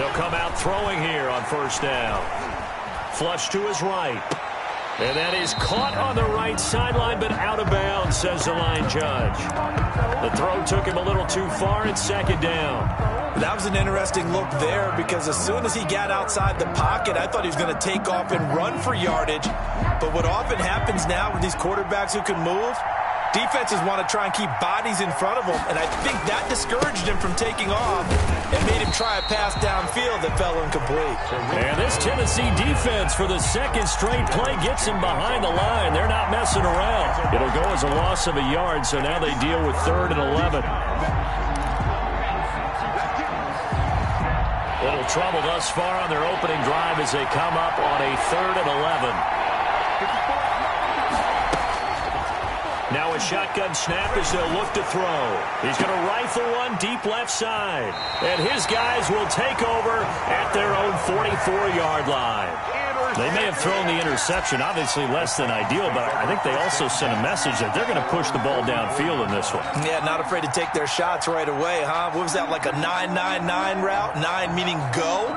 They'll come out throwing here on first down. Flush to his right. And that is caught on the right sideline, but out of bounds, says the line judge. The throw took him a little too far. It's second down. That was an interesting look there because as soon as he got outside the pocket, I thought he was going to take off and run for yardage. But what often happens now with these quarterbacks who can move, defenses want to try and keep bodies in front of them, and I think that discouraged him from taking off and made him try a pass downfield that fell incomplete. And this Tennessee defense for the second straight play gets him behind the line. They're not messing around. It'll go as a loss of a yard, so now they deal with 3rd and 11. Little trouble thus far on their opening drive as they come up on a 3rd and 11. Now a shotgun snap as they'll look to throw. He's going to rifle one deep left side. And his guys will take over at their own 44-yard line. They may have thrown the interception, obviously less than ideal, but I think they also sent a message that they're going to push the ball downfield in this one. Yeah, not afraid to take their shots right away, huh? What was that, like a 9-9-9 route? 9 meaning go?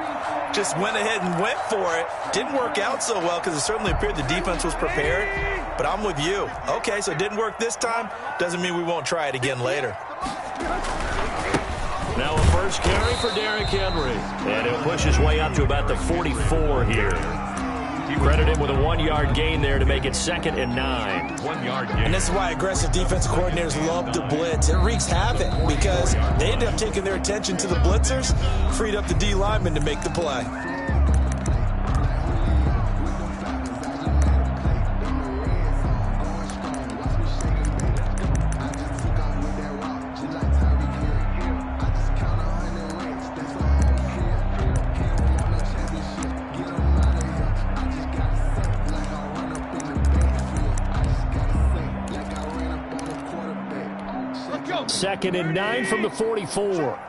Just went ahead and went for it. Didn't work out so well because it certainly appeared the defense was prepared. But I'm with you. Okay, so it didn't work this time. Doesn't mean we won't try it again later. Now a first carry for Derrick Henry. And he'll push his way up to about the 44 here. Credit him with a 1-yard gain there to make it 2nd and 9. 1-yard gain. And this is why aggressive defensive coordinators love to blitz. It wreaks havoc because they end up taking their attention to the blitzers, freed up the D lineman to make the play. Second and 9 from the 44.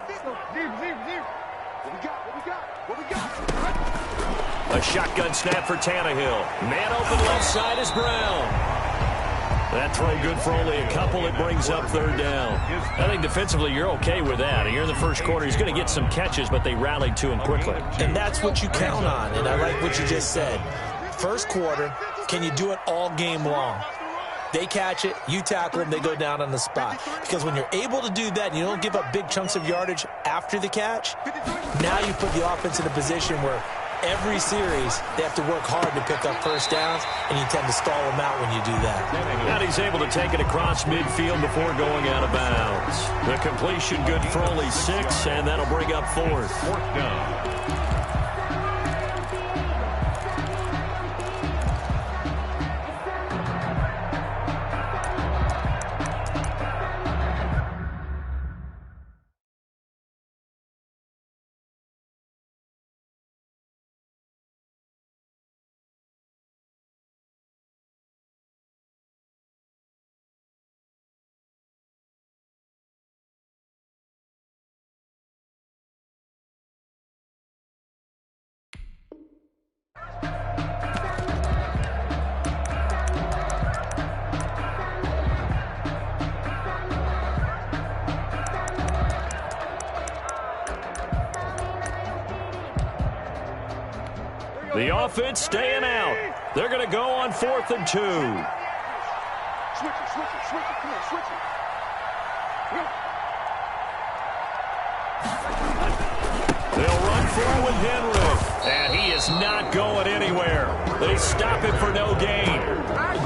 A shotgun snap for Tannehill. Man open left side is Brown. That throw good for only a couple. It brings up 3rd down. I think defensively you're okay with that. Here in the first quarter, he's going to get some catches, but they rallied to him quickly. And that's what you count on, and I like what you just said. First quarter, can you do it all game long? They catch it, you tackle them, they go down on the spot. Because when you're able to do that and you don't give up big chunks of yardage after the catch, now you put the offense in a position where every series they have to work hard to pick up first downs, and you tend to stall them out when you do that. And he's able to take it across midfield before going out of bounds. The completion good for only 6, and that'll bring up 4th. 4th down. The offense staying out. They're going to go on 4th and 2. Switch it. Come on, switch it. They'll run for it with Henry. And he is not going anywhere. They stop him for no gain.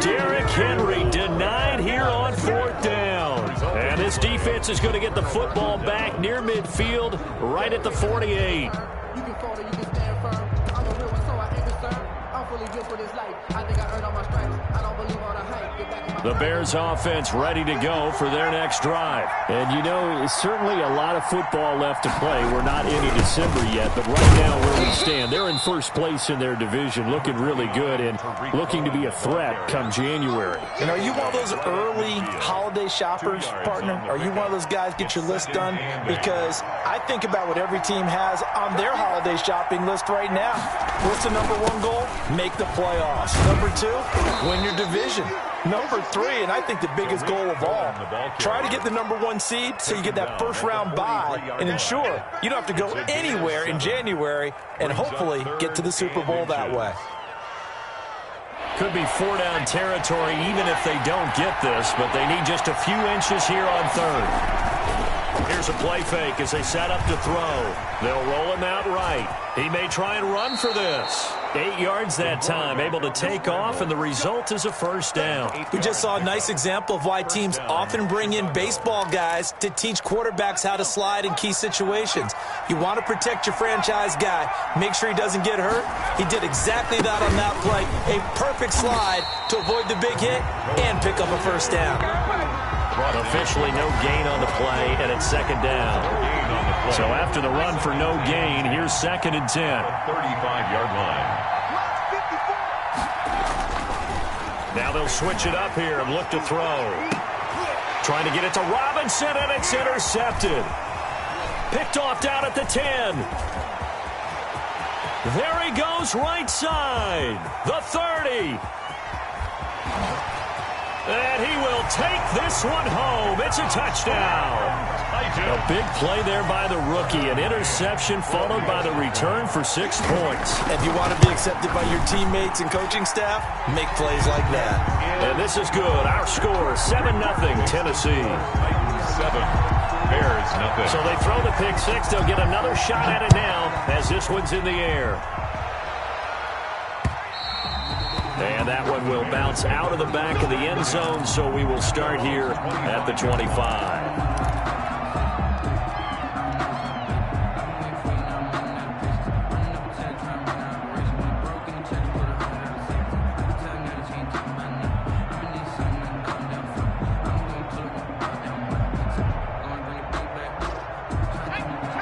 Derrick Henry denied here on 4th down. And this defense is going to get the football back near midfield, right at the 48. You can fall or you can stand firm. I'm a real one, so I ain't concerned. I'm fully built for this life. I think I earned all my stripes. I don't believe all the hype. Get back in my The Bears offense ready to go for their next drive. And you know, certainly a lot of football left to play. We're not into December yet, but right now where we stand, they're in first place in their division, looking really good and looking to be a threat come January. And are you one of those early holiday shoppers, partner? Are you one of those guys get your list done? Because I think about what every team has on their holiday shopping list right now. What's the number one goal? Make the playoffs. Number two, win your division. Number 3, and I think the biggest goal of all, try to get the number 1 seed so you get that first-round bye and ensure you don't have to go anywhere in January and hopefully get to the Super Bowl that way. Could be 4-down territory even if they don't get this, but they need just a few inches here on third. Here's a play fake as they set up to throw. They'll roll him out right. He may try and run for this. 8 yards that time, able to take off, and the result is a first down. We just saw a nice example of why teams often bring in baseball guys to teach quarterbacks how to slide in key situations. You want to protect your franchise guy. Make sure he doesn't get hurt. He did exactly that on that play. A perfect slide to avoid the big hit and pick up a first down. Officially no gain on the play, and it's second down. So after the run for no gain, here's 2nd and 10. 35-yard line. Now they'll switch it up here and look to throw. Trying to get it to Robinson, and it's intercepted. Picked off down at the 10. There he goes, right side. The 30. And he will take this one home. It's a touchdown. A big play there by the rookie. An interception followed by the return for 6 points. If you want to be accepted by your teammates and coaching staff, make plays like that. And this is good. Our score, 7-0 Tennessee. 7, Bears nothing. So they throw the pick 6. They'll get another shot at it now as this one's in the air. And that one will bounce out of the back of the end zone, so we will start here at the 25.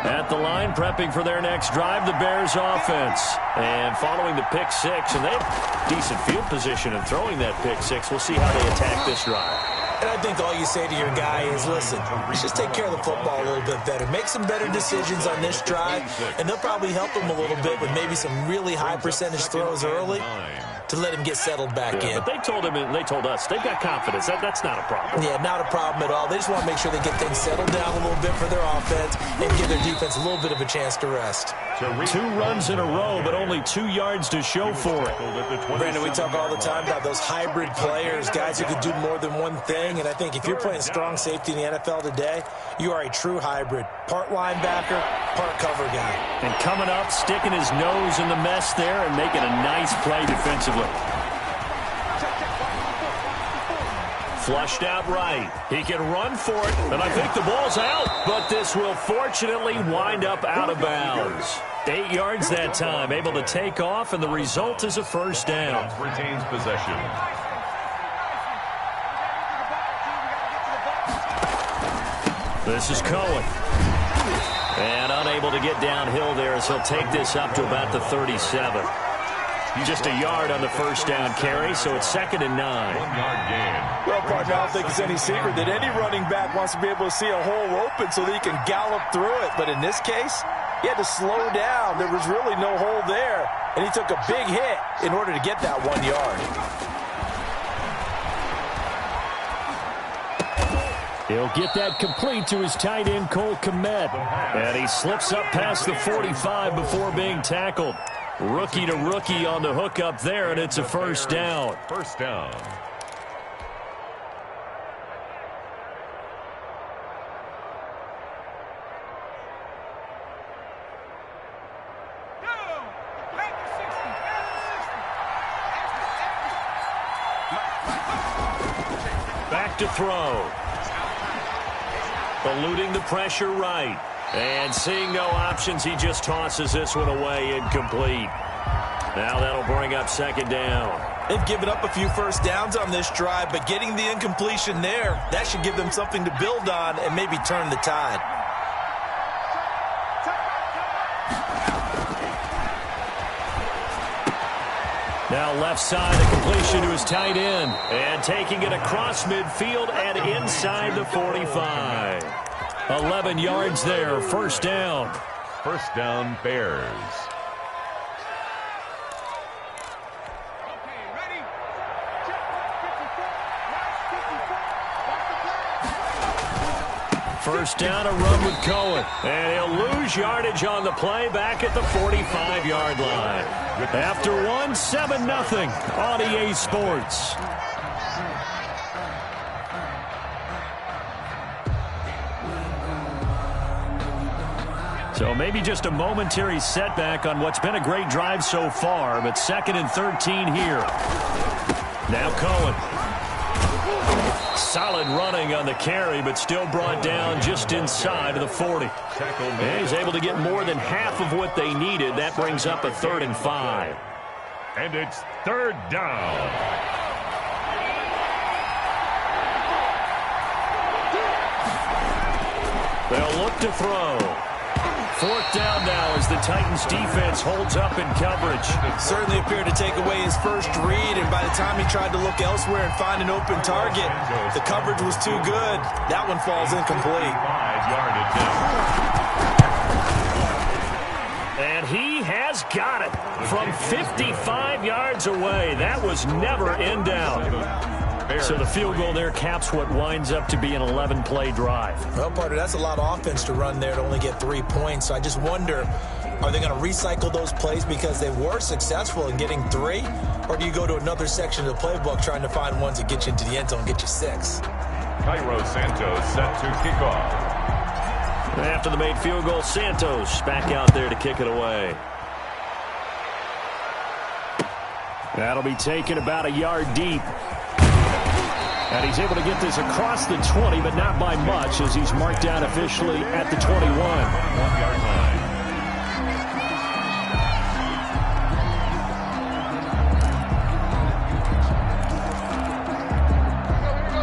At the line, prepping for their next drive, the Bears offense. And following the pick 6, and they have decent field position in throwing that pick 6. We'll see how they attack this drive. And I think all you say to your guy is, listen, let's just take care of the football a little bit better. Make some better decisions on this drive, and they'll probably help him a little bit with maybe some really high percentage throws early to let him get settled back in. But they told him, and they told us, they've got confidence. That's not a problem. Yeah, not a problem at all. They just want to make sure they get things settled down a little bit for their offense and give their defense a little bit of a chance to rest. 2 runs in a row, but only 2 yards to show for it. Brandon, we talk all the time about those hybrid players, guys who can do more than one thing, and I think if you're playing strong safety in the NFL today, you are a true hybrid. Part linebacker, part cover guy. And coming up, sticking his nose in the mess there and making a nice play defensively. Flushed out right. He can run for it, and I think the ball's out. But this will fortunately wind up out of bounds. 8 yards that time, able to take off, and the result is a first down. Retains possession. This is Cohen. And unable to get downhill there as he'll take this up to about the 37. Just a yard on the first down carry, so it's 2nd and 9. 1-yard gain. Well, partner, I don't think it's any secret that any running back wants to be able to see a hole open so that he can gallop through it. But in this case, he had to slow down. There was really no hole there, and he took a big hit in order to get that 1 yard. He'll get that complete to his tight end, Cole Kmet. And he slips up past the 45 before being tackled. Rookie to rookie on the hook up there, and it's a first down. First down. Back to throw. Eluding the pressure right. And seeing no options, he just tosses this one away, incomplete. Now that'll bring up 2nd down. They've given up a few first downs on this drive, but getting the incompletion there, that should give them something to build on and maybe turn the tide. Now left side, a completion to his tight end. And taking it across midfield and inside the 45. 11 yards there, first down. First down, Bears. First down, a run with Cohen. And he'll lose yardage on the play back at the 45-yard line. After one, 7-0 on EA Sports. So maybe just a momentary setback on what's been a great drive so far, but 2nd and 13 here. Now Cohen. Solid running on the carry, but still brought down just inside of the 40. And he's able to get more than half of what they needed. That brings up a 3rd and 5. And it's 3rd down. They'll look to throw. 4th down now as the Titans defense holds up in coverage. Certainly appeared to take away his first read, and by the time he tried to look elsewhere and find an open target, the coverage was too good. That one falls incomplete. 5-yardage now. And he has got it from 55 yards away. That was never in doubt. So the field goal there caps what winds up to be an 11-play drive. Well, partner, that's a lot of offense to run there to only get 3 points. So I just wonder, are they going to recycle those plays because they were successful in getting 3? Or do you go to another section of the playbook trying to find ones that get you into the end zone and get you 6? Cairo Santos set to kick off. After the made field goal, Santos back out there to kick it away. That'll be taken about a yard deep. And he's able to get this across the 20, but not by much, as he's marked down officially at the 21. 1-yard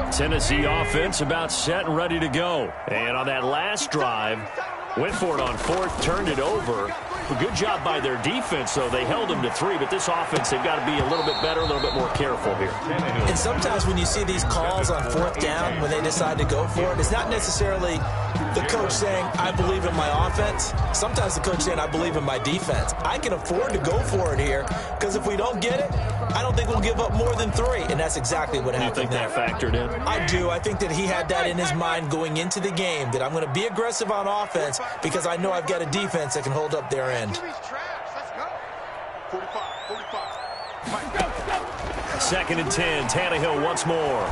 line. Tennessee offense about set and ready to go. And on that last drive, went for it on 4th, turned it over. A good job by their defense, though. They held them to 3, but this offense, they've got to be a little bit better, a little bit more careful here. And sometimes when you see these calls on 4th down, when they decide to go for it, it's not necessarily the coach saying, I believe in my offense. Sometimes the coach saying, I believe in my defense. I can afford to go for it here, because if we don't get it, I don't think we'll give up more than 3. And that's exactly what happened. You think there. That factored in? I do. I think that he had that in his mind going into the game, that I'm going to be aggressive on offense because I know I've got a defense that can hold up their end. 2nd and 10, Tannehill once more.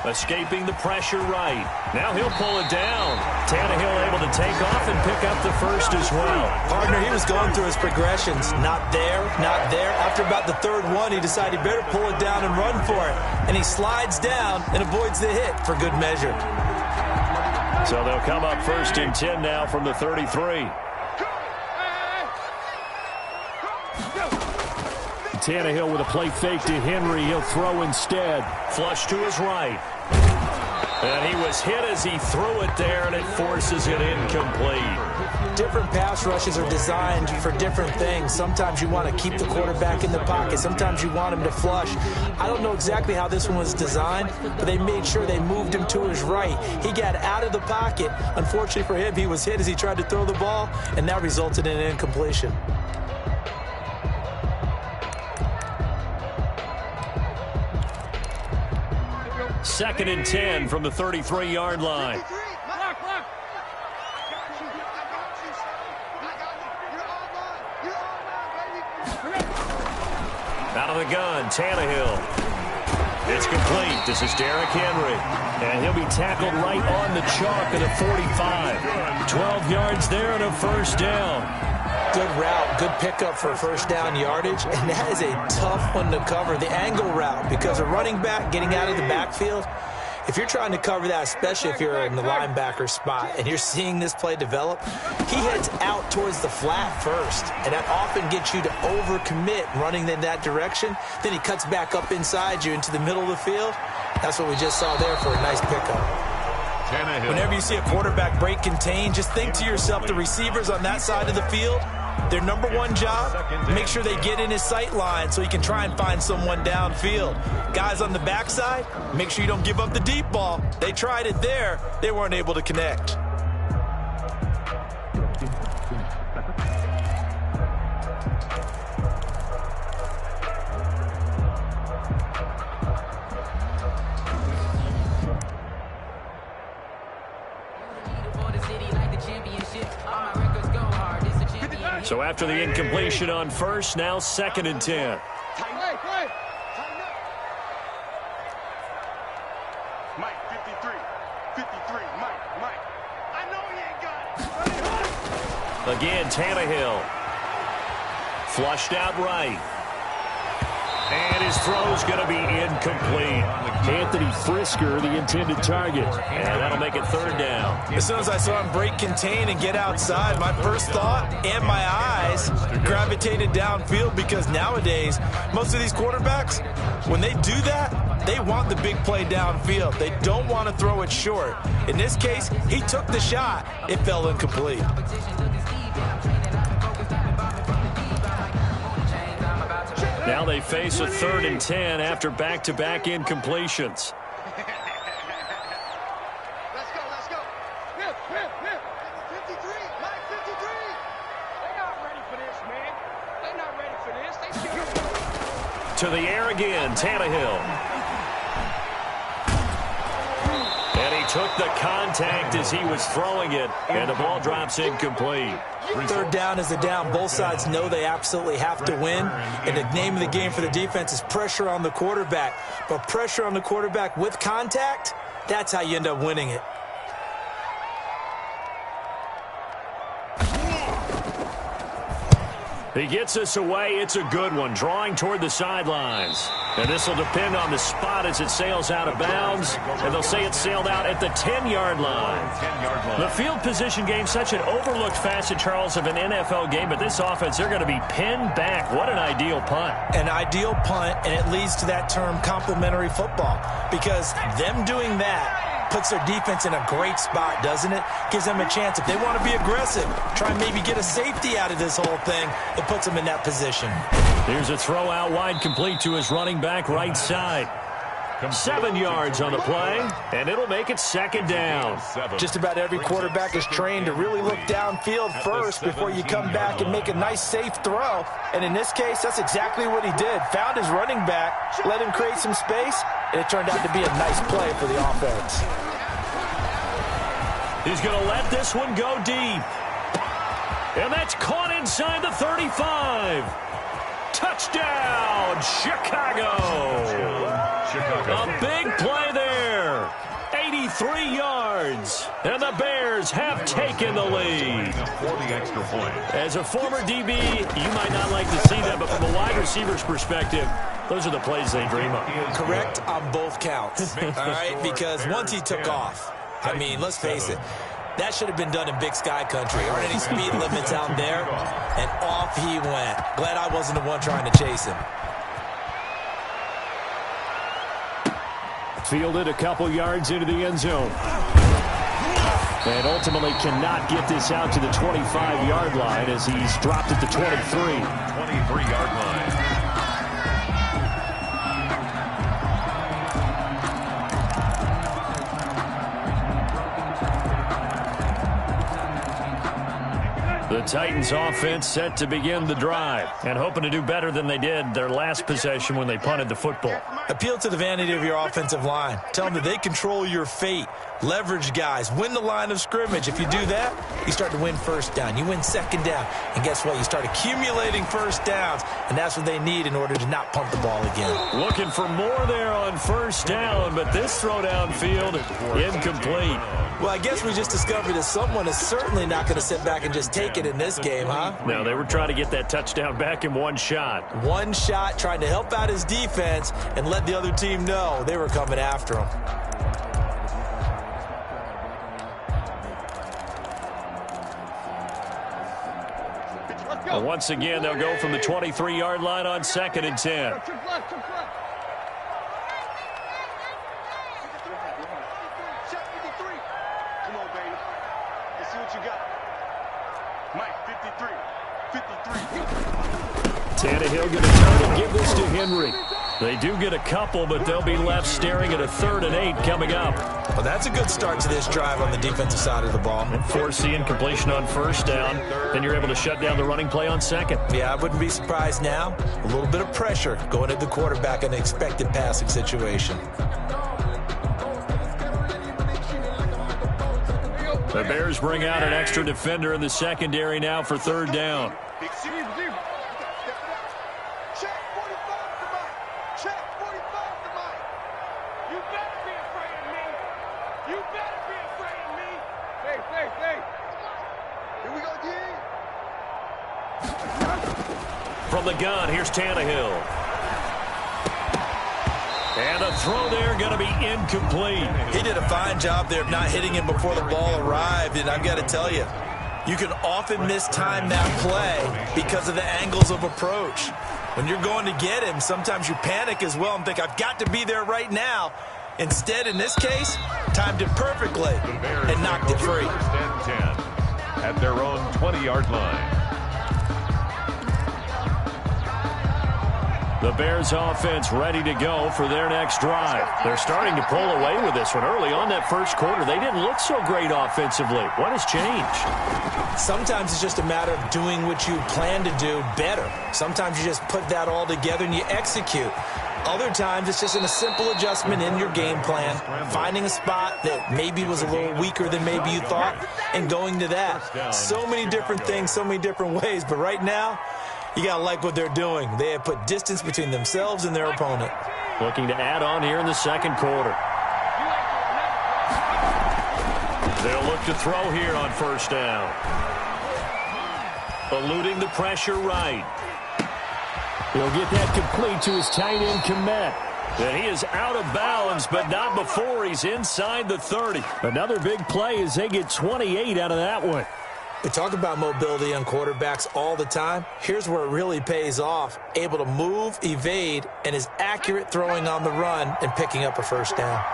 Escaping the pressure right. Now he'll pull it down. Tannehill able to take off and pick up the first as well. Partner, he was going through his progressions. Not there, not there. After about the 3rd one, he decided he better pull it down and run for it. And he slides down and avoids the hit for good measure. So they'll come up 1st and 10 now from the 33. Tannehill with a play fake to Henry. He'll throw instead. Flush to his right. And he was hit as he threw it there, and it forces it incomplete. Different pass rushes are designed for different things. Sometimes you want to keep the quarterback in the pocket. Sometimes you want him to flush. I don't know exactly how this one was designed, but they made sure they moved him to his right. He got out of the pocket. Unfortunately for him, he was hit as he tried to throw the ball, and that resulted in an incompletion. Second and 10 from the 33-yard line. Out of the gun, Tannehill. It's complete. This is Derrick Henry. And he'll be tackled right on the chalk at a 45. 12 yards there and a first down. Good route, good pickup for first down yardage, and that is a tough one to cover, the angle route, because a running back getting out of the backfield, if you're trying to cover that, especially if you're in the linebacker spot and you're seeing this play develop, he heads out towards the flat first, and that often gets you to overcommit running in that direction. Then he cuts back up inside you into the middle of the field. That's what we just saw there for a nice pickup. Whenever you see a quarterback break contain, just think to yourself, the receivers on that side of the field, their number one job, make sure they get in his sight line so he can try and find someone downfield. Guys on the backside, make sure you don't give up the deep ball. They tried it there. They weren't able to connect. So after the incompletion on first, now 2nd and 10. Mike, 53. 53. Mike. I know he ain't got it. Again, Tannehill. Flushed out right. And his throw's going to be incomplete. Anthony Frisker, the intended target. And that'll make it 3rd down. As soon as I saw him break contain and get outside, my first thought and my eyes gravitated downfield, because nowadays, most of these quarterbacks, when they do that, they want the big play downfield. They don't want to throw it short. In this case, he took the shot. It fell incomplete. Now they face a 3rd and 10 after back-to-back incompletions. Let's go. Whip. 53. Mike, 53. They're not ready for this, man. They're not ready for this. They should. To the air again, Tannehill. And he took the contact as he was throwing it, and the ball drops incomplete. 3rd down is a down. Both sides know they absolutely have to win. And the name of the game for the defense is pressure on the quarterback. But pressure on the quarterback with contact, that's how you end up winning it. He gets us away. It's a good one, drawing toward the sidelines. And this will depend on the spot as it sails out of bounds. And they'll say it sailed out at the 10-yard line. The field position game, such an overlooked facet, Charles, of an NFL game. But this offense, they're going to be pinned back. What an ideal punt. An ideal punt, and it leads to that term complementary football. Because them doing that puts their defense in a great spot, doesn't it? Gives them a chance, if they want to be aggressive, try and maybe get a safety out of this whole thing. It puts them in that position. Here's a throw out wide, complete to his running back right side. 7 yards on the play, and it'll make it 2nd down. Just about every quarterback is trained to really look downfield first before you come back and make a nice, safe throw. And in this case, that's exactly what he did. Found his running back, let him create some space, and it turned out to be a nice play for the offense. He's going to let this one go deep. And that's caught inside the 35. Touchdown, Chicago. A big play there. 83 yards. And the Bears have taken the lead. For the extra point. As a former DB, you might not like to see that, but from a wide receiver's perspective, those are the plays they dream of. Correct on both counts. All right, because once he took off, I mean, let's face it, that should have been done in Big Sky Country. Aren't any speed limits out there? And off he went. Glad I wasn't the one trying to chase him. Fielded a couple yards into the end zone. And ultimately cannot get this out to the 25-yard line as he's dropped at the 23. 23-yard line. The Titans offense set to begin the drive and hoping to do better than they did their last possession when they punted the football. Appeal to the vanity of your offensive line. Tell them that they control your fate. Leverage guys. Win the line of scrimmage. If you do that, you start to win 1st down. You win 2nd down. And guess what? You start accumulating 1st downs. And that's what they need in order to not punt the ball again. Looking for more there on 1st down, but this throw downfield incomplete. Well, I guess we just discovered that someone is certainly not going to sit back and just take it in this game, huh? No, they were trying to get that touchdown back in one shot. One shot, trying to help out his defense and let the other team know they were coming after him. And once again, they'll go from the 23-yard line on 2nd and 10. Come on, baby. Let's see what you got. Mike, 53. Tannehill going to turn and give this to Henry. They do get a couple, but they'll be left staring at a 3rd and 8 coming up. Well, that's a good start to this drive on the defensive side of the ball. And force the incompletion on 1st down. Then you're able to shut down the running play on 2nd. Yeah, I wouldn't be surprised now. A little bit of pressure going at the quarterback in an expected passing situation. The Bears bring out an extra defender in the secondary now for 3rd down. Big C. Step it up. Check 45 to Mike. Check 45 to Mike. You better be afraid of me. You better be afraid of me. Hey. Here we go, D. From the gun, here's Tannehill. And a throw there going to be incomplete. He did a fine job there of not hitting him before the ball arrived, and I've got to tell you, you can often mistime that play because of the angles of approach. When you're going to get him, sometimes you panic as well and think, I've got to be there right now. Instead, in this case, timed it perfectly and knocked it free. First and 10 at their own 20-yard line. The Bears offense ready to go for their next drive. They're starting to pull away with this one. Early on that first quarter, they didn't look so great offensively. What has changed? Sometimes it's just a matter of doing what you plan to do better. Sometimes you just put that all together and you execute. Other times it's just a simple adjustment in your game plan, finding a spot that maybe was a little weaker than maybe you thought, and going to that. So many different things, so many different ways, but right now, you got to like what they're doing. They have put distance between themselves and their opponent. Looking to add on here in the second quarter. They'll look to throw here on first down. Eluding the pressure right. He'll get that complete to his tight end, Kmet. And he is out of bounds, but not before he's inside the 30. Another big play as they get 28 out of that one. We talk about mobility on quarterbacks all the time. Here's where it really pays off. Able to move, evade, and is accurate throwing on the run and picking up a first down.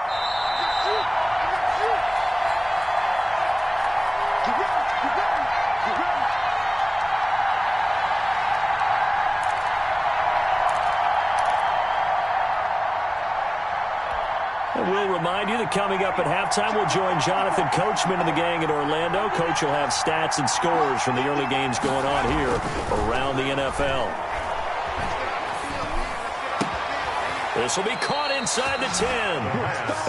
We'll remind you that coming up at halftime, we'll join Jonathan Coachman and the gang in Orlando. Coach will have stats and scores from the early games going on here around the NFL. This will be caught inside the 10.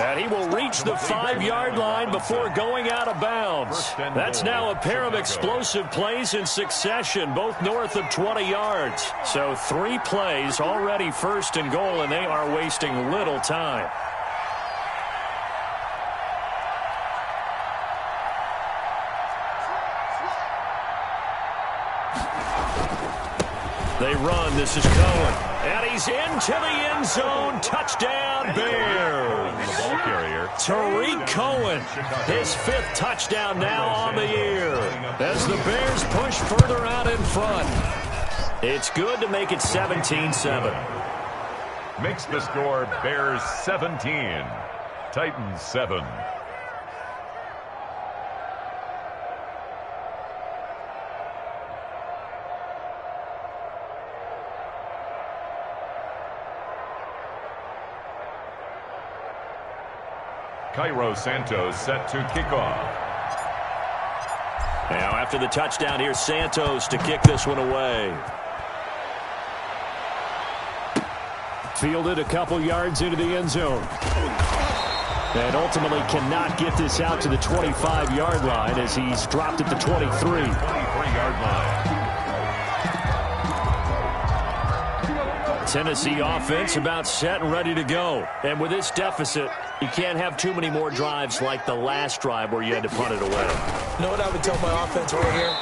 And he will reach the 5-yard line before going out of bounds. That's now a pair of explosive plays in succession, both north of 20 yards. So 3 plays already first and goal, and they are wasting little time. They run. This is Cohen. And he's into the end zone. Touchdown, Bears. The ball carrier. Tariq Cohen, his 5th touchdown now on the year. As the Bears push further out in front. It's good to make it 17-7. Makes the score Bears 17, Titans 7. Cairo Santos set to kick off. Now after the touchdown, here's Santos to kick this one away. Fielded a couple yards into the end zone. And ultimately cannot get this out to the 25-yard line as he's dropped at the 23. 23-yard line. Tennessee offense about set and ready to go. And with this deficit, you can't have too many more drives like the last drive where you had to punt it away. You know what I would tell my offense right here?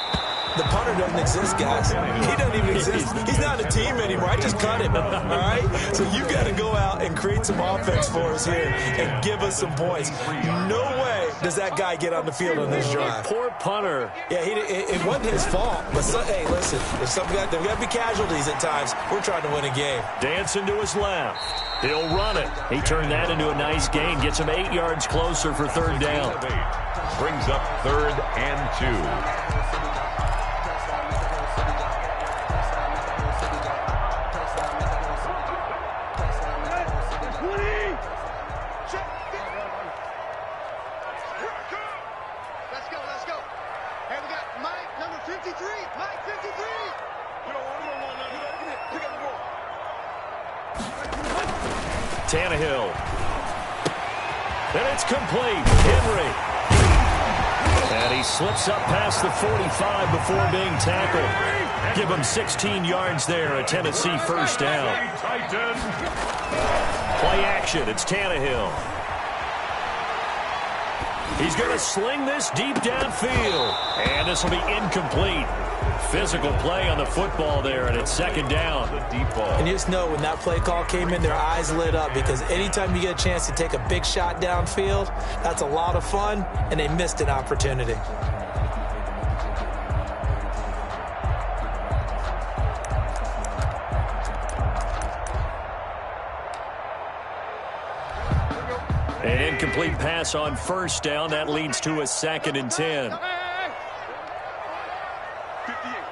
The punter doesn't exist, guys. He doesn't even exist. He's not a team anymore. I just cut him, all right? So you got to go out and create some offense for us here and give us some points. No way does that guy get on the field on this drive. Poor punter. Yeah, it wasn't his fault. But, hey, listen, there's got to be casualties at times. We're trying to win a game. Dancing to his left. He'll run it. He turned that into a nice gain. Gets him 8 yards closer for 3rd down. Brings up 3rd and 2. Tannehill. And it's complete. Henry. And he slips up past the 45 before being tackled. Give him 16 yards there, a Tennessee first down. Play action, it's Tannehill. He's going to sling this deep downfield. And this will be incomplete. Physical play on the football there, and it's second down. Deep ball. And you just know when that play call came in, their eyes lit up, because anytime you get a chance to take a big shot downfield, that's a lot of fun, and they missed an opportunity. An incomplete pass on first down. That leads to a 2nd and 10. 58,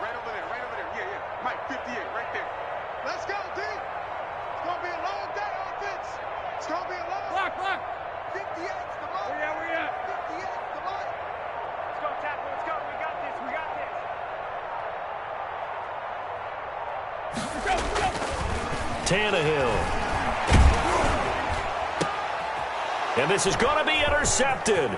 right over there, right over there. Yeah, yeah. Mike, 58, right there. Let's go, D. It's going to be a long day, offense. It's going to be a long day. Block. 58's the mark. Where we at? 58's the mark. Let's go, tackle. Let's go. We got this. Let's go. Tannehill. And this is going to be intercepted.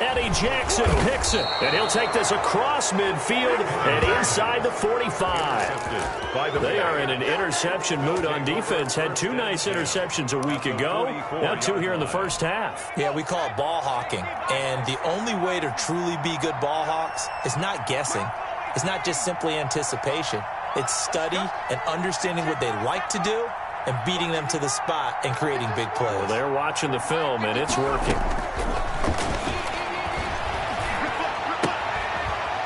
Eddie Jackson picks it. And he'll take this across midfield and inside the 45. They are in an interception mood on defense. Had 2 nice interceptions a week ago. Now 2 here in the first half. Yeah, we call it ball hawking. And the only way to truly be good ball hawks is not guessing. It's not just simply anticipation. It's study and understanding what they like to do and beating them to the spot and creating big plays. Well, they're watching the film, and it's working.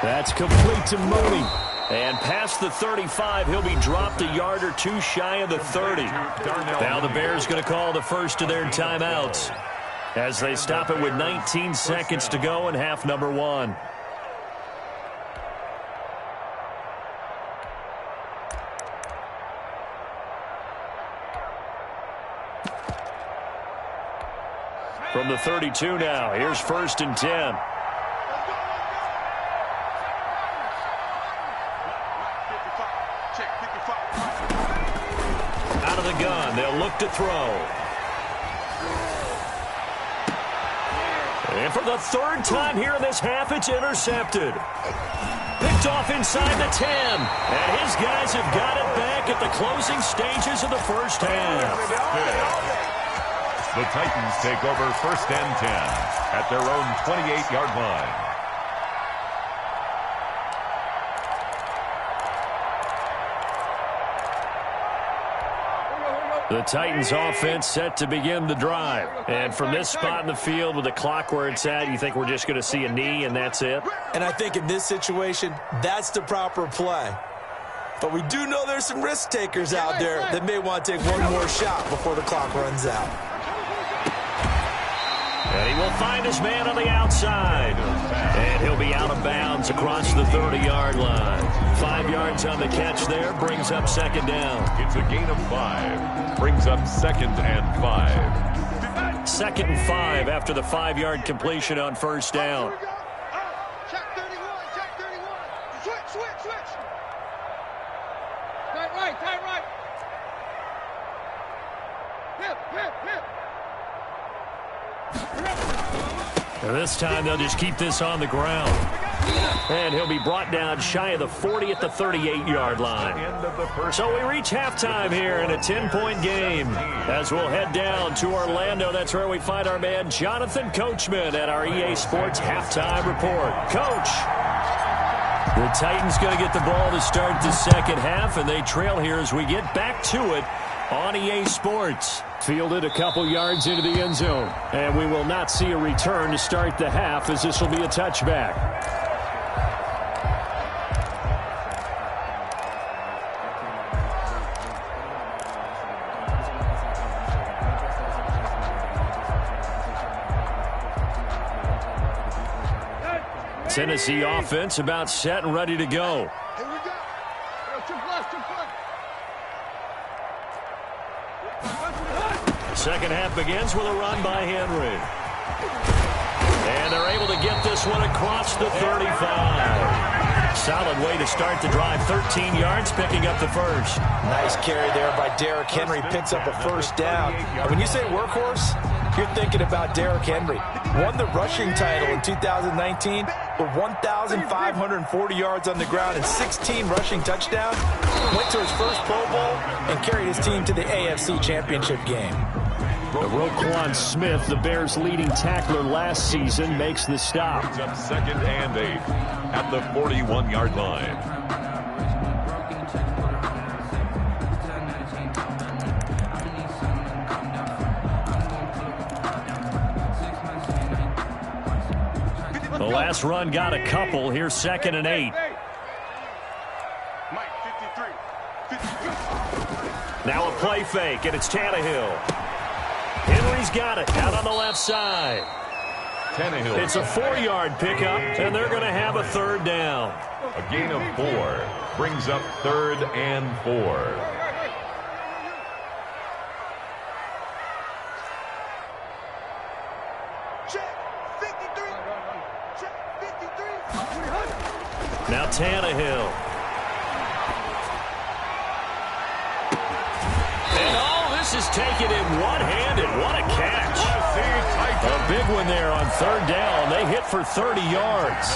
That's complete to Mooney. And past the 35, he'll be dropped a yard or 2 shy of the 30. Now the Bears going to call the first of their timeouts as they stop it with 19 seconds to go in half number 1. From the 32 now, here's 1st and 10. Out of the gun, they'll look to throw. And for the 3rd time here in this half, it's intercepted. Picked off inside the 10. And his guys have got it back at the closing stages of the first half. The Titans take over 1st and 10 at their own 28-yard line. The Titans offense set to begin the drive. And from this spot in the field with the clock where it's at, you think we're just going to see a knee and that's it? And I think in this situation, that's the proper play. But we do know there's some risk takers out there that may want to take one more shot before the clock runs out. And he will find his man on the outside. And he'll be out of bounds across the 30-yard line. 5 yards on the catch there, brings up 2nd down. It's a gain of 5. Brings up 2nd and 5. 2nd and 5 after the 5-yard completion on 1st down. Check 31. Switch. Tight right. Hip. And this time they'll just keep this on the ground. And he'll be brought down shy of the 40 at the 38-yard line. So we reach halftime here in a 10-point game. As we'll head down to Orlando, that's where we find our man Jonathan Coachman at our EA Sports Halftime Report. Coach, the Titans going to get the ball to start the second half, and they trail here as we get back to it on EA Sports. Fielded a couple yards into the end zone. And we will not see a return to start the half, as this will be a touchback. Tennessee offense about set and ready to go. Here we go. Two plus. Second half begins with a run by Henry. And they're able to get this one across the 35. Solid way to start the drive. 13 yards, picking up the first. Nice carry there by Derrick Henry. Picks up a first down. And when you say workhorse, you're thinking about Derrick Henry. Won the rushing title in 2019 with 1,540 yards on the ground and 16 rushing touchdowns. Went to his first Pro Bowl and carried his team to the AFC Championship game. Roquan Smith, the Bears' leading tackler last season, makes the stop. Brings up 2nd and 8 at the 41-yard line. The last run got a couple. Here's 2nd and 8. Mike, 53. Now a play fake, and it's Tannehill. Henry's got it out on the left side. Tannehill. It's a 4-yard pickup, and they're going to have a 3rd down. A gain of 4 brings up 3rd and 4. Check, 53. Check, 53. Now Tannehill. And this is taken in one-handed. What a catch. A big one there on 3rd down. They hit for 30 yards.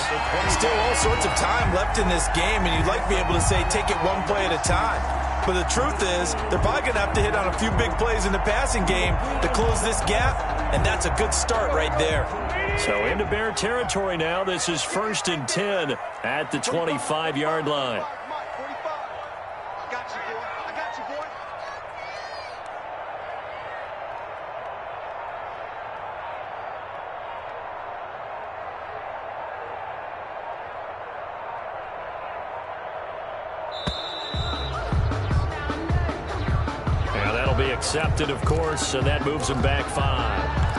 Still all sorts of time left in this game, and you'd like to be able to say take it one play at a time. But the truth is, they're probably going to have to hit on a few big plays in the passing game to close this gap, and that's a good start right there. So into Bear territory now. This is 1st and 10 at the 25-yard line. Mike, 45. I got you, boy. I got you, boy. Now that'll be accepted, of course, and that moves them back 5.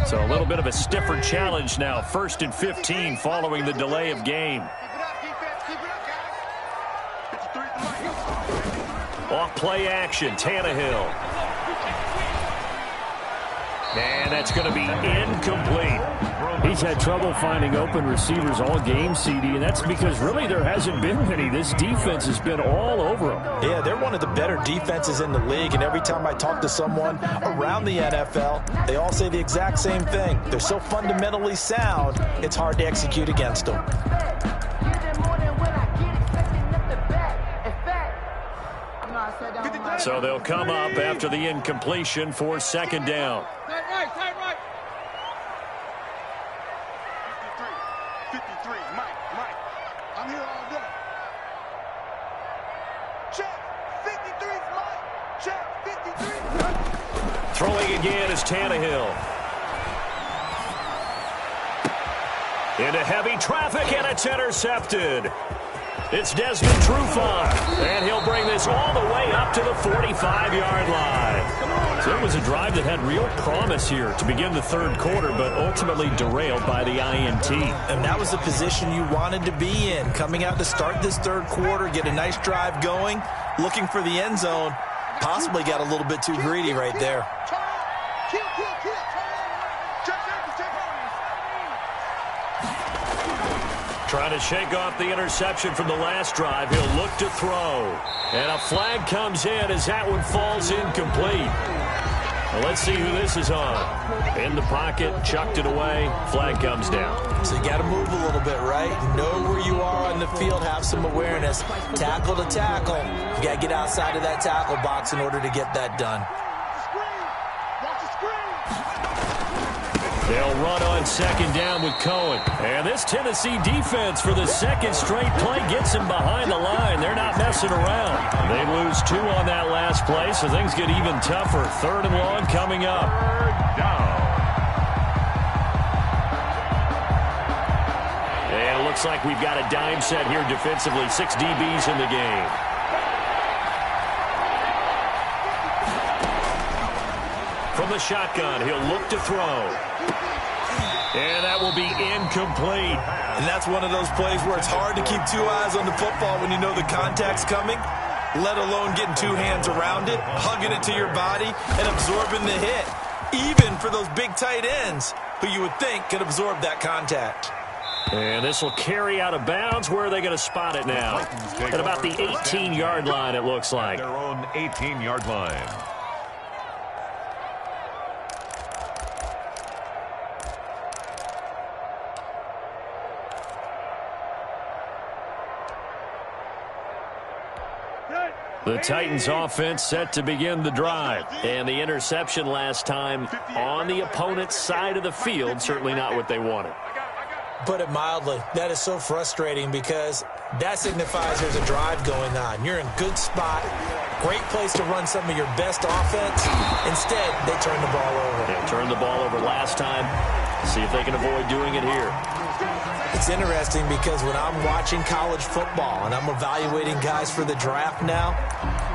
So a little bit of a stiffer challenge now. 1st and 15 following the delay of game. Keep it up, defense. Keep it up, guys. 53 to Mike. Off play action, Tannehill. And that's going to be incomplete. He's had trouble finding open receivers all game, CD, and that's because really there hasn't been any. This defense has been all over him. Yeah, they're one of the better defenses in the league, and every time I talk to someone around the NFL, they all say the exact same thing. They're so fundamentally sound, it's hard to execute against them. So they'll come up after the incompletion for 2nd down. Tight right, tight right. 53, Mike. I'm here all day. Check, 53's Mike. Check, 53. Throwing again is Tannehill. Into heavy traffic, and it's intercepted. It's Desmond Trufant, and he'll bring this all the way up to the 45-yard line. So it was a drive that had real promise here to begin the 3rd quarter, but ultimately derailed by the INT. And that was the position you wanted to be in, coming out to start this 3rd quarter, get a nice drive going, looking for the end zone, possibly got a little bit too greedy right there. Kill. Check safety, check. Trying to shake off the interception from the last drive. He'll look to throw. And a flag comes in as that one falls incomplete. Well, let's see who this is on. In the pocket, chucked it away. Flag comes down. So you got to move a little bit, right? Know where you are on the field, have some awareness. Tackle to tackle. You got to get outside of that tackle box in order to get that done. Watch the screen. They'll run on 2nd down with Cohen. And this Tennessee defense for the 2nd straight play gets them behind the line. They're not messing around. They lose 2 on that last play, so things get even tougher. 3rd and long coming up. 3rd down. And it looks like we've got a dime set here defensively. 6 DBs in the game. From the shotgun, he'll look to throw. And that will be incomplete. And that's one of those plays where it's hard to keep two eyes on the football when you know the contact's coming, let alone getting two hands around it, hugging it to your body, and absorbing the hit, even for those big tight ends who you would think could absorb that contact. And this will carry out of bounds. Where are they going to spot it now? At about the 18-yard line, it looks like. Their own 18-yard line. The Titans offense set to begin the drive. And the interception last time on the opponent's side of the field, certainly not what they wanted. Put it mildly, that is so frustrating because that signifies there's a drive going on. You're in good spot, great place to run some of your best offense. Instead, they turn the ball over. They turned the ball over last time. See if they can avoid doing it here. It's interesting because when I'm watching college football and I'm evaluating guys for the draft now,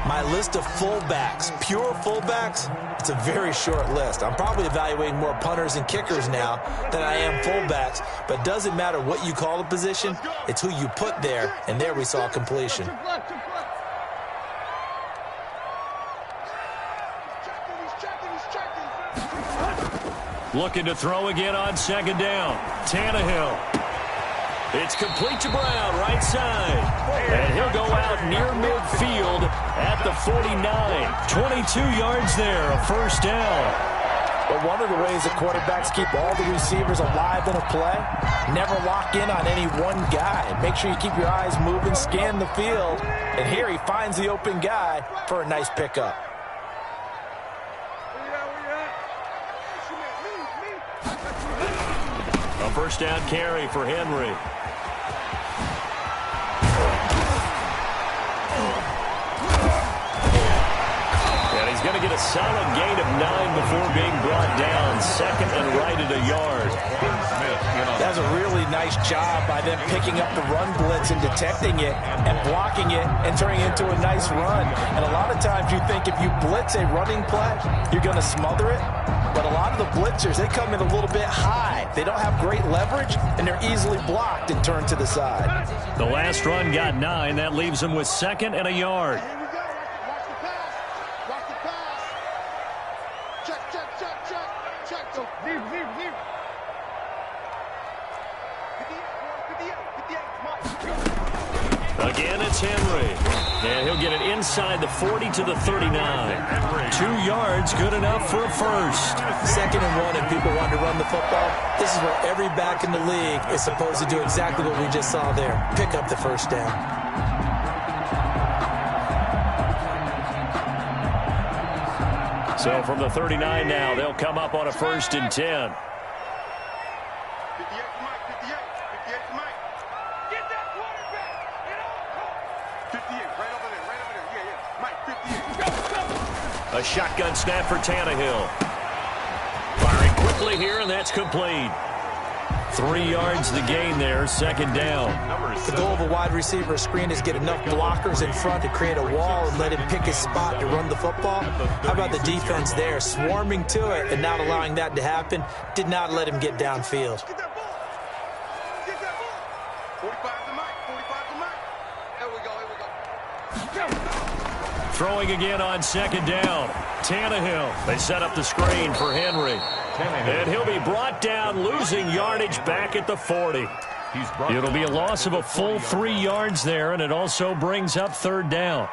my list of fullbacks, pure fullbacks, it's a very short list. I'm probably evaluating more punters and kickers now than I am fullbacks, but it doesn't matter what you call the position, it's who you put there, and there we saw completion. Looking to throw again on second down. Tannehill. It's complete to Brown, right side. And he'll go out near midfield at the 49. 22 yards there, a first down. But one of the ways that quarterbacks keep all the receivers alive in a play, never lock in on any one guy. Make sure you keep your eyes moving, scan the field. And here he finds the open guy for a nice pickup. A first down carry for Henry. And he's going to get a solid gain of 9 before being brought down. Second and right at a yard. That's a really nice job by them picking up the run blitz and detecting it and blocking it and turning it into a nice run. And a lot of times you think if you blitz a running play, you're going to smother it. But a lot of the blitzers, they come in a little bit high. They don't have great leverage, and they're easily blocked and turned to the side. The last run got 9. That leaves them with second and a yard. Here we go. Watch the pass. Watch the pass. Check, check, check, check. Check. So, leave. 58, Mike. Again, it's Henry. And he'll get it inside the 40 to the 39. 2 yards, good enough for a first. Second and 1, and people want to run the football. This is where every back in the league is supposed to do exactly what we just saw there. Pick up the first down. So from the 39 now, they'll come up on a 1st and 10. 58 to Mike. 58 to Mike. Get that quarterback. Get on. 58, right over there. Yeah. Mike, 58. Go. A shotgun snap for Tannehill. Firing quickly here, and that's complete. 3 yards the gain there, second down. The goal of a wide receiver screen is get enough blockers in front to create a wall and let him pick his spot to run the football. How about the defense there, swarming to it and not allowing that to happen? Did not let him get downfield. Get that ball. Get that ball. 45 to Mike. 45 to Mike. Here we go. Throwing again on second down. Tannehill. They set up the screen for Henry. And he'll be brought down, losing yardage back at the 40. It'll be a loss of a full 3 yards there, and it also brings up third down.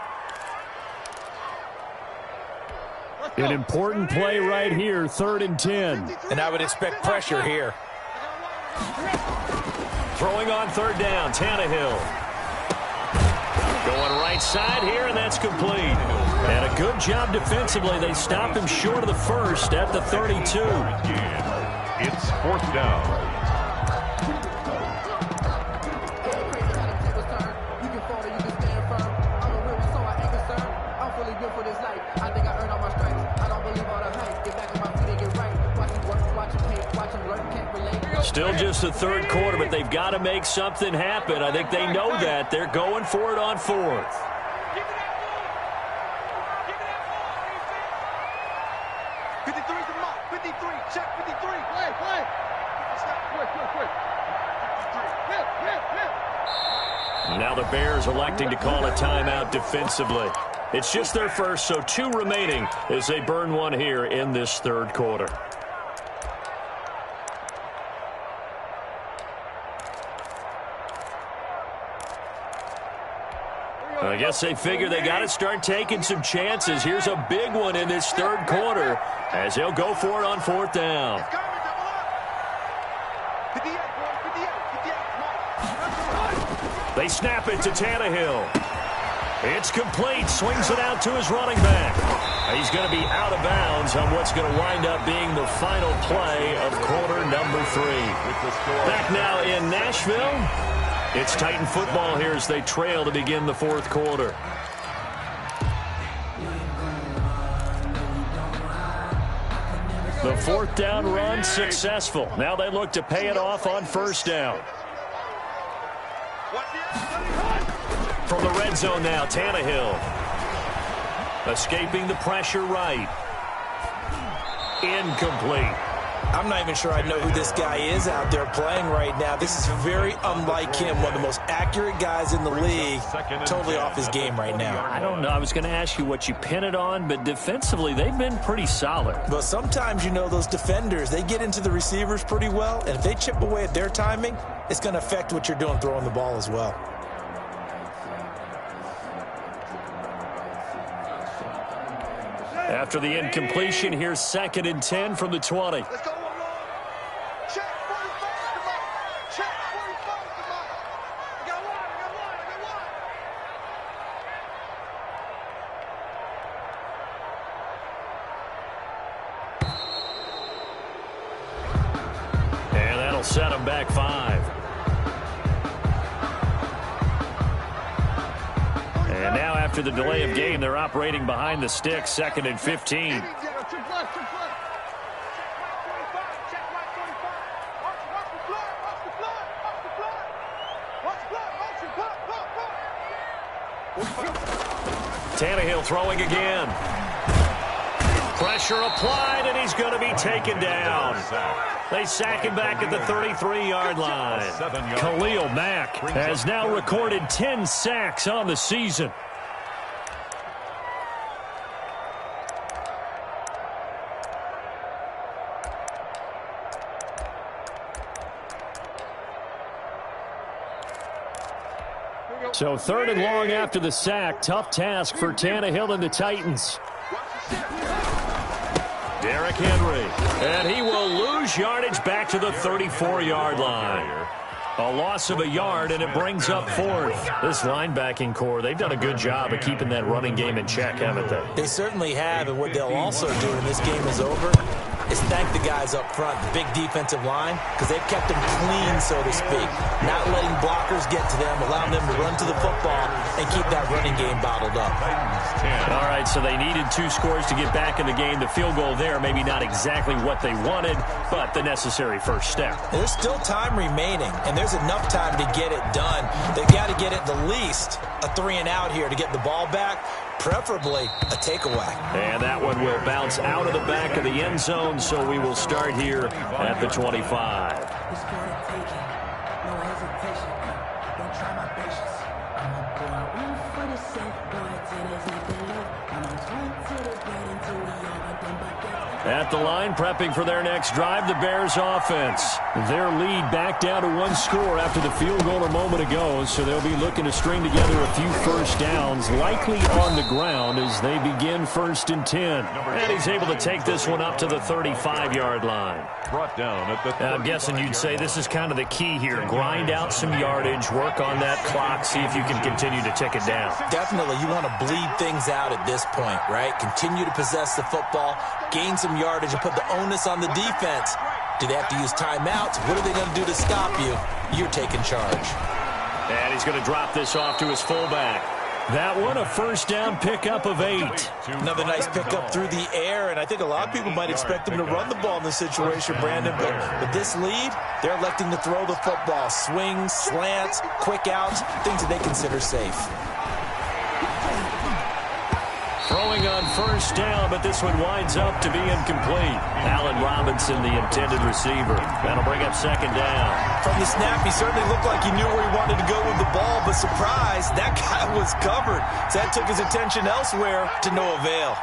An important play right here, 3rd and 10. And I would expect pressure here. Throwing on third down, Tannehill. Going right side here, and that's complete. And a good job defensively. They stop him short of the first at the 32. It's 4th down. Still just the 3rd quarter, but they've got to make something happen. I think they know that. They're going for it on 4th. Now the Bears electing to call a timeout defensively. It's just their first, so 2 remaining as they burn one here in this third quarter. I guess they figure they got to start taking some chances. Here's a big one in this third quarter as they'll go for it on 4th down. They snap it to Tannehill. It's complete. Swings it out to his running back. He's going to be out of bounds on what's going to wind up being the final play of quarter number 3. Back now in Nashville. It's Titan football here as they trail to begin the 4th quarter. The 4th down run successful. Now they look to pay it off on 1st down. From the red zone now, Tannehill. Escaping the pressure right. Incomplete. I'm not even sure I know who this guy is out there playing right now. This is very unlike him, one of the most accurate guys in the league. Totally off his game right now. I don't know. I was going to ask you what you pin it on, but defensively, they've been pretty solid. But sometimes, you know, those defenders, they get into the receivers pretty well, and if they chip away at their timing, it's going to affect what you're doing throwing the ball as well. After the incompletion, here's 2nd and 10 from the 20. Let's go. Check 45 to Mike. Check 45 to Mike. I got one. And that'll set them back 5. And now after the delay of game, they're operating behind the sticks, 2nd and 15. Tannehill throwing again. Pressure applied, and he's going to be taken down. They sack him back at the 33-yard line. Khalil Mack has now recorded 10 sacks on the season. So 3rd and long after the sack. Tough task for Tannehill and the Titans. Derrick Henry. And he will lose yardage back to the 34-yard line. A loss of a yard, and it brings up 4th. This linebacking core, they've done a good job of keeping that running game in check, haven't they? They certainly have, and what they'll also do when this game is over is thank the guys up front, the big defensive line, because they've kept them clean, so to speak. Not letting blockers get to them, allowing them to run to the football and keep that running game bottled up. All right, so they needed 2 scores to get back in the game. The field goal there, maybe not exactly what they wanted, but the necessary first step. There's still time remaining, and there's enough time to get it done. They've got to get at the least a 3-and-out here to get the ball back, preferably a takeaway. And that one will bounce out of the back of the end zone, so we will start here at the 25. At the line, prepping for their next drive, the Bears offense. Their lead back down to 1 score after the field goal a moment ago, so they'll be looking to string together a few first downs, likely on the ground as they begin 1st and 10. And he's able to take this one up to the 35-yard line. Brought down at the I'm guessing you'd say this is kind of the key here. Grind out some yardage, work on that clock, see if you can continue to tick it down. Definitely, you want to bleed things out at this point, right? Continue to possess the football, gain some yardage, and put the onus on the defense. Do they have to use timeouts? What are they going to do to stop you? You're taking charge. And he's going to drop this off to his fullback. That one, a first down pickup of 8. Another nice pickup through the air, and I think a lot of people might expect them to run the ball in this situation, Brandon, but with this lead, they're electing to throw the football. Swings, slants, quick outs, things that they consider safe. Throwing on first down, but this one winds up to be incomplete. Allen Robinson, the intended receiver. That'll bring up second down. From the snap, he certainly looked like he knew where he wanted to go with the ball, but surprise, that guy was covered. So that took his attention elsewhere to no avail.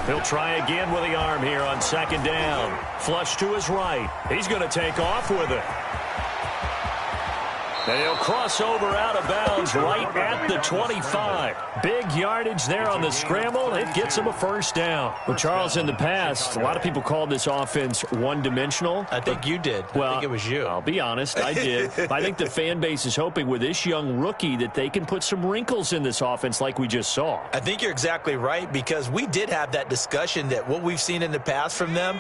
He'll try again with the arm here on second down. Flush to his right. He's going to take off with it. And he'll cross over out of bounds right at the 25. Big yardage there on the scramble. It gets him a first down. Well, Charles, in the past, a lot of people called this offense one-dimensional. I think you did. Well, I think it was you. I'll be honest, I did. I think the fan base is hoping with this young rookie that they can put some wrinkles in this offense like we just saw. I think you're exactly right, because we did have that discussion that what we've seen in the past from them,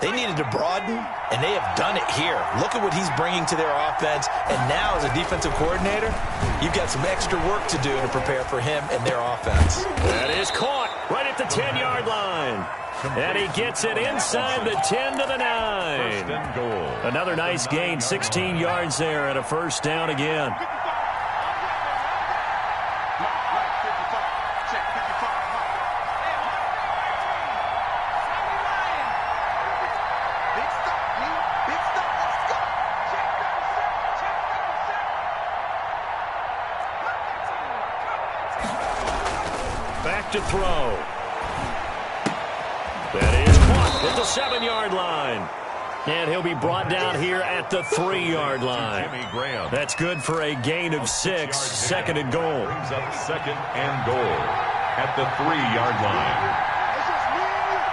they needed to broaden, and they have done it here. Look at what he's bringing to their offense, and now as a defensive coordinator, you've got some extra work to do to prepare for him and their offense. That is caught right at the 10-yard line. And he gets it inside the 10 to the 9. First and goal. Another nice gain, 16 yards there, and a first down again. Back to throw. That is caught at the 7-yard line. And he'll be brought down here at the 3-yard line. Jimmy Graham. That's good for a gain of 6, second and goal. Brings up second and goal at the 3-yard line. It's just me and you.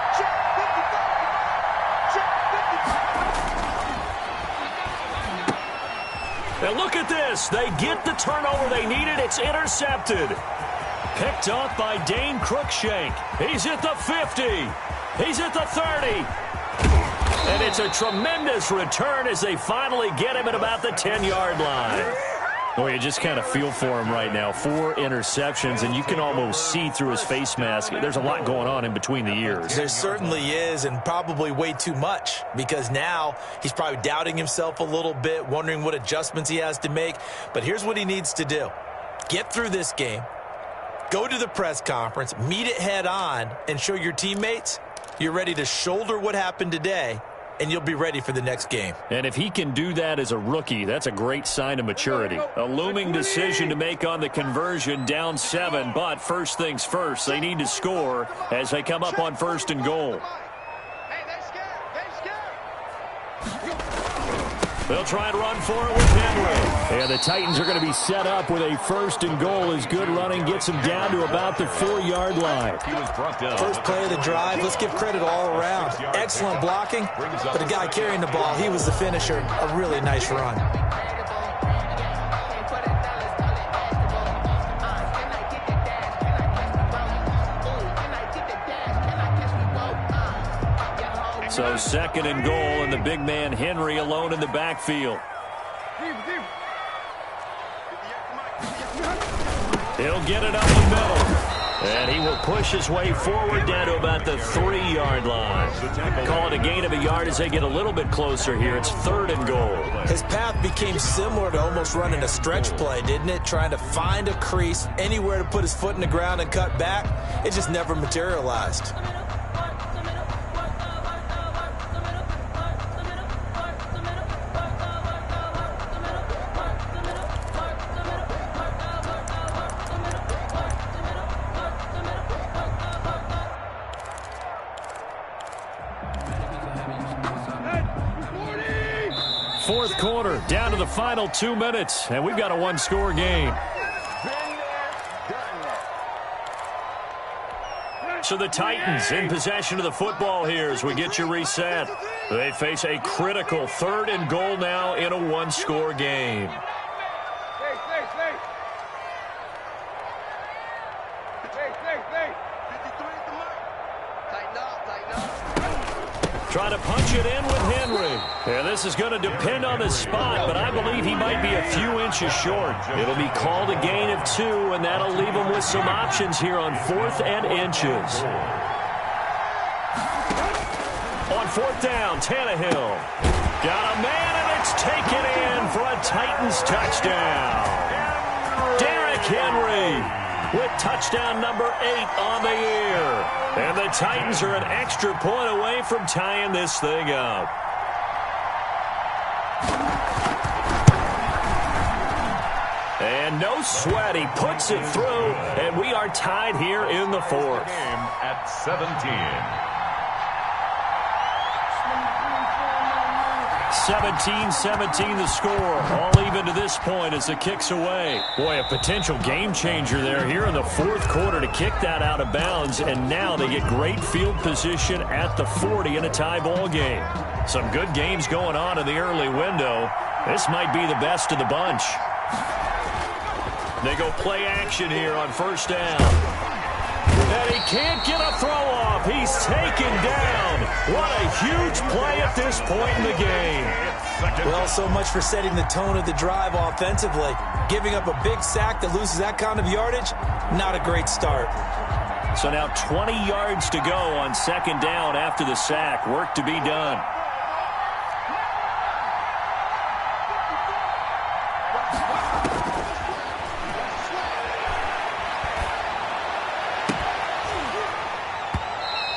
It's just me and you. Check 55. Check 55. Now look at this. They get the turnover they needed. It's intercepted. Picked off by Dane Cruikshank. He's at the 50. He's at the 30. And it's a tremendous return as they finally get him at about the 10-yard line. Boy, you just kind of feel for him right now. 4 interceptions, and you can almost see through his face mask. There's a lot going on in between the ears. There certainly is, and probably way too much, because now he's probably doubting himself a little bit, wondering what adjustments he has to make. But here's what he needs to do. Get through this game, go to the press conference, meet it head on, and show your teammates you're ready to shoulder what happened today, and you'll be ready for the next game. And if he can do that as a rookie, that's a great sign of maturity. A looming decision to make on the conversion, down 7, but first things first, they need to score as they come up on first and goal. Hey, they scared. They scared. They'll try and run for it with Henry. And the Titans are going to be set up with a first and goal as good running gets them down to about the 4-yard line. He was brought down. First play of the drive, let's give credit all around. Excellent blocking, but the guy carrying the ball, he was the finisher. A really nice run. So second and goal, and the big man Henry alone in the backfield. He'll get it up the middle. And he will push his way forward down to about the 3-yard line. Call it a gain of a yard as they get a little bit closer here. It's third and goal. His path became similar to almost running a stretch play, didn't it? Trying to find a crease, anywhere to put his foot in the ground and cut back. It just never materialized. Fourth quarter, down to the final 2 minutes, and we've got a 1-score game. So the Titans in possession of the football here as we get you reset. They face a critical third and goal now in a 1-score game. Trying to punch it in with Henry. And this is going to depend on the spot, but I believe he might be a few inches short. It'll be called a gain of 2, and that'll leave him with some options here on 4th and inches. On 4th down, Tannehill. Got a man, and it's taken in for a Titans touchdown. Derrick Henry with touchdown number 8 on the year. And the Titans are an extra point away from tying this thing up. And no sweat, he puts it through, and we are tied here in the 4th. Game at 17. 17-17 the score. All even to this point as the kick's away. Boy, a potential game changer there here in the 4th quarter to kick that out of bounds, and now they get great field position at the 40 in a tie ball game. Some good games going on in the early window. This might be the best of the bunch. They go play action here on 1st down. And he can't get a throw off. He's taken down. What a huge play at this point in the game. Well, so much for setting the tone of the drive offensively. Giving up a big sack that loses that kind of yardage, not a great start. So now 20 yards to go on 2nd down after the sack. Work to be done.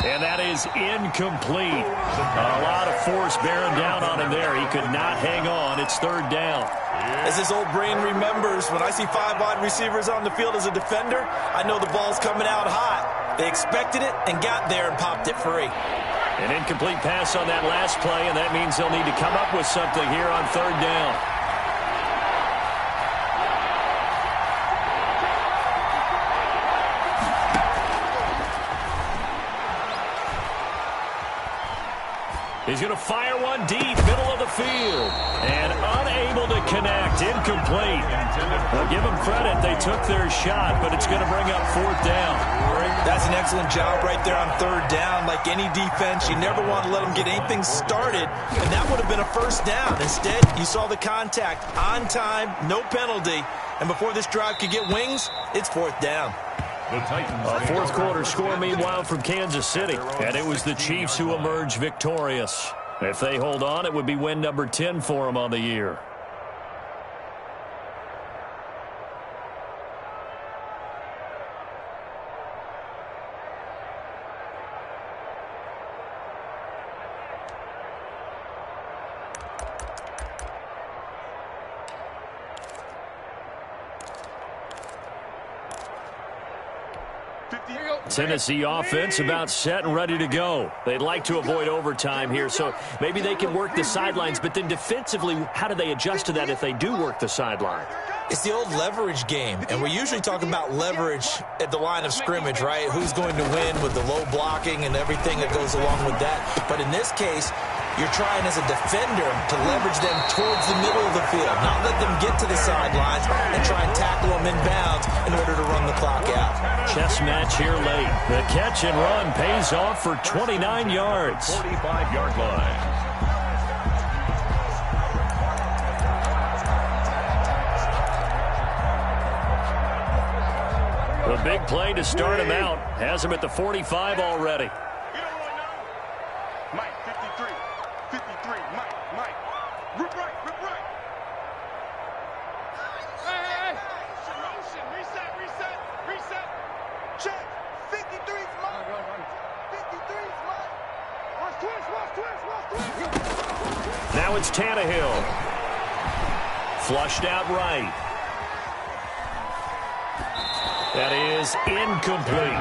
And that is incomplete. A lot of force bearing down on him there. He could not hang on. It's 3rd down. As his old brain remembers, when I see 5 wide receivers on the field as a defender, I know the ball's coming out hot. They expected it and got there and popped it free. An incomplete pass on that last play, and that means they'll need to come up with something here on 3rd down. He's going to fire one deep, middle of the field. And unable to connect, incomplete. Well, give them credit, they took their shot, but it's going to bring up 4th down. That's an excellent job right there on 3rd down. Like any defense, you never want to let them get anything started, and that would have been a 1st down. Instead, you saw the contact on time, no penalty, and before this drive could get wings, it's 4th down. A 4th quarter score, meanwhile, from Kansas City. And it was the Chiefs who emerged victorious. If they hold on, it would be win number 10 for them on the year. Tennessee offense about set and ready to go. They'd like to avoid overtime here, so maybe they can work the sidelines, but then defensively, how do they adjust to that if they do work the sideline? It's the old leverage game, and we usually talk about leverage at the line of scrimmage, right? Who's going to win with the low blocking and everything that goes along with that. But in this case, you're trying as a defender to leverage them towards the middle of the field, not let them get to the sidelines and try and tackle them inbounds in order to run the clock out. Chess match here late. The catch and run pays off for 29 yards. 45-yard line. The big play to start him out. Has him at the 45 already. Mike, 53. 53. Mike. Rip right. Hey. Motion. Reset. Check. 53's Mike. 53's Mike. Watch twist. Now it's Tannehill. Flushed out right. That is incomplete.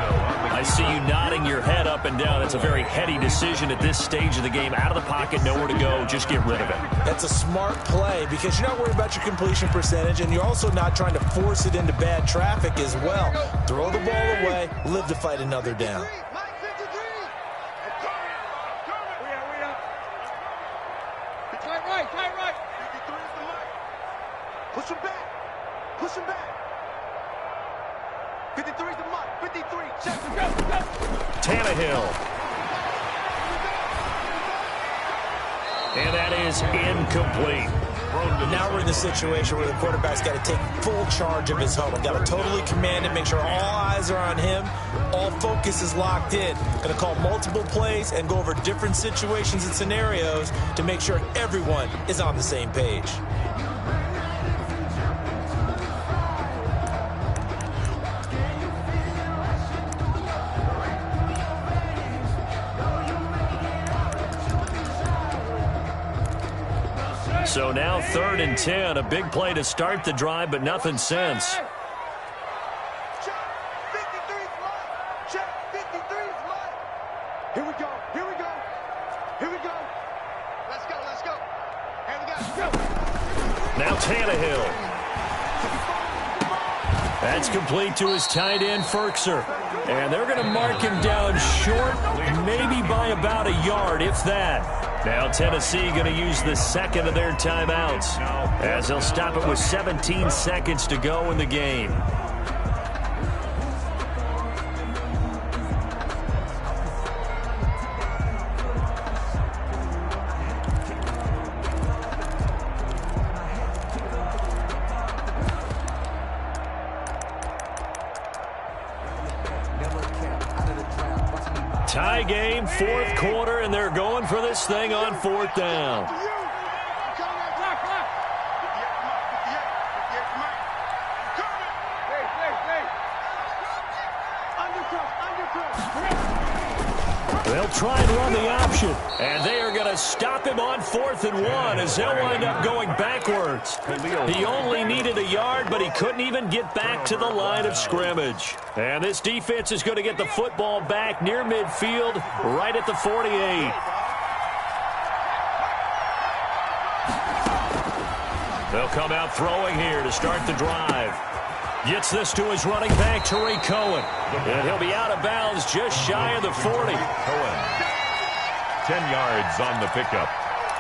I see you nodding your head up and down. That's a very heady decision at this stage of the game. Out of the pocket, nowhere to go. Just get rid of it. That's a smart play because you're not worried about your completion percentage, and you're also not trying to force it into bad traffic as well. Throw the ball away, live to fight another down. Mike, 53. We up. Tight right. 53's the Mike. Push him back. 53's the Mike. 53. Check. Go. Tannehill. And that is incomplete. Now we're in the situation where the quarterback's got to take full charge of his huddle. Got to totally command it, make sure all eyes are on him. All focus is locked in. Going to call multiple plays and go over different situations and scenarios to make sure everyone is on the same page. So now 3rd and 10, a big play to start the drive, but nothing since. Check 53's mine. Check 53's mine. Here we go. Here we go. Here we go. Let's go. Let's go. Here we go. Now Tannehill. That's complete to his tight end, Firkser. And they're going to mark him down short, maybe by about a yard, if that. Now Tennessee going to use the second of their timeouts as they'll stop it with 17 seconds to go in the game. Tie game, 4th quarter, and they're going for this thing on 4th down. They'll try and run the option, and they are going to stop him on 4th and 1 as they'll wind up going backwards. He only needed a yard, but he couldn't even get back to the line of scrimmage. And this defense is going to get the football back near midfield, right at the 48. They'll come out throwing here to start the drive. Gets this to his running back, Tariq Cohen. And he'll be out of bounds just shy of the 40. Cohen. 10 yards on the pickup.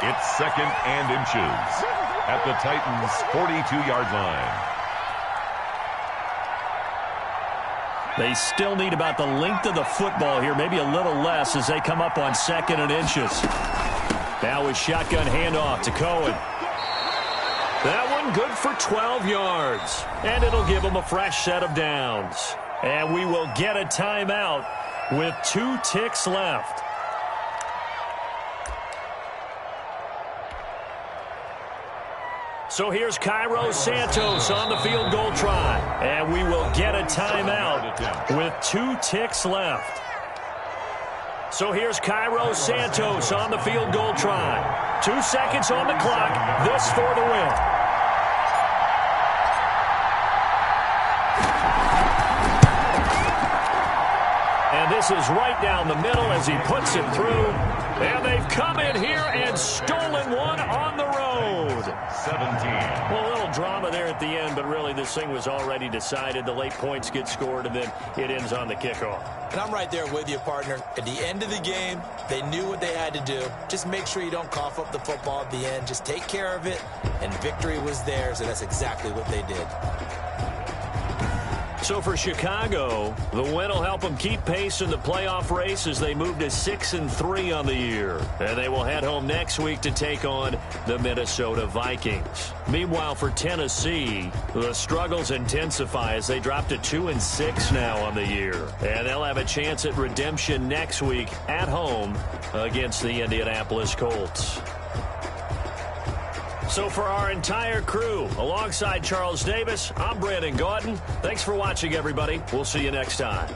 It's 2nd and inches at the Titans' 42-yard line. They still need about the length of the football here, maybe a little less as they come up on 2nd and inches. Now with shotgun handoff to Cohen. That one good for 12 yards. And it'll give them a fresh set of downs. And we will get a timeout with 2 ticks left. So here's Cairo Santos on the field goal try. And we will get a timeout with 2 ticks left. So here's Cairo Santos on the field goal try. 2 seconds on the clock. This for the win. And this is right down the middle as he puts it through. And they've come in here and stolen one on the road. 17. Well, a little drama there at the end, but really this thing was already decided. The late points get scored, and then it ends on the kickoff. And I'm right there with you, partner. At the end of the game, they knew what they had to do. Just make sure you don't cough up the football at the end. Just take care of it, and victory was theirs, and that's exactly what they did. So for Chicago, the win will help them keep pace in the playoff race as they move to 6-3 on the year. And they will head home next week to take on the Minnesota Vikings. Meanwhile, for Tennessee, the struggles intensify as they drop to 2-6 now on the year. And they'll have a chance at redemption next week at home against the Indianapolis Colts. So for our entire crew, alongside Charles Davis, I'm Brandon Gaudin. Thanks for watching, everybody. We'll see you next time.